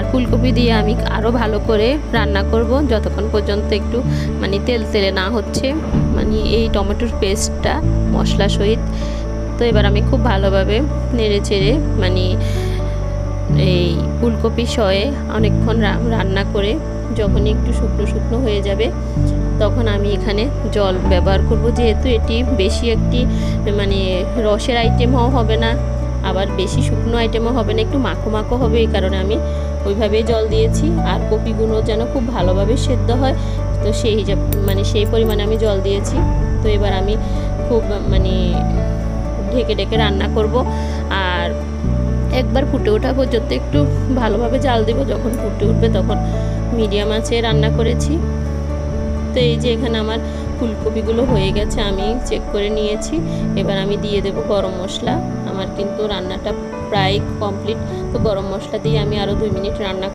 আর ফুলকপি দিয়ে আমি আরও ভালো করে রান্না করব যতক্ষণ পর্যন্ত একটু মানে তেল তেলে না হচ্ছে, মানে এই টমেটোর পেস্টটা মশলা সহিত। তো এবার আমি খুব ভালোভাবে নেড়ে চেড়ে মানে এই ফুলকপি সয়ে অনেকক্ষণ রান্না করে যখন একটু শুকনো শুকনো হয়ে যাবে তখন আমি এখানে জল ব্যবহার করব, যেহেতু এটি বেশি একটি মানে রসের আইটেমও হবে না, আবার বেশি শুকনো আইটেমও হবে না, একটু মাখো মাখো হবে। এই কারণে আমি ওইভাবেই জল দিয়েছি। আর কপিগুলো যেন খুব ভালোভাবে সেদ্ধ হয়, তো সেই হিসাব মানে সেই পরিমাণে আমি জল দিয়েছি। তো এবার আমি খুব মানে ঢেকে ঢেকে রান্না করব। আর একবার ফুটে ওঠা পর্যন্ত একটু ভালোভাবে জাল দেব, যখন ফুটে উঠবে তখন মিডিয়াম আঁচে রান্না করেছি। তো এই যে এখানে আমার ফুলকপিগুলো হয়ে গেছে, আমি চেক করে নিয়েছি। এবার আমি দিয়ে দেব গরম মশলা। আমার কিন্তু রান্নাটা প্রায় কমপ্লিট। তো গরম মশলা দিয়ে আমি আরও 2 মিনিট রান্না